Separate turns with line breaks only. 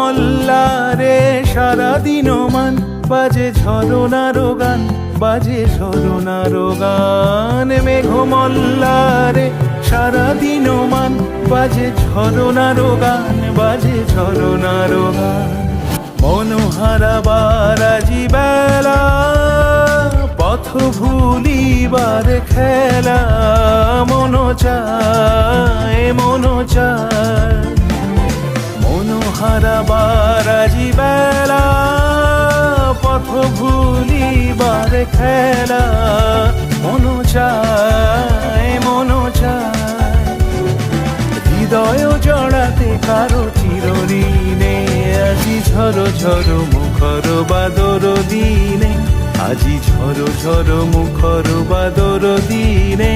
মল্লারে সারাদিন মান বাজে ঝরনার গান, বাজে ঝরনার গান। মেঘ মল্লারে সারাদিন মান বাজে ঝরনার গান, বাজে ঝরনার গান। মনোহারাবার আজি বেলা পথ ভুলিবার খেলা, মন চায় মন চায়। মনোহারাবার আজি বেলা পথ ভুলিবার খেলা, মন চায় মন চায়। হৃদয় জড়াতে কারো চিরঋণে আজি ঝরো ঝরো মুখর বাদর দিনে, আজি ঝরো ঝরো মুখর বাদর দিনে।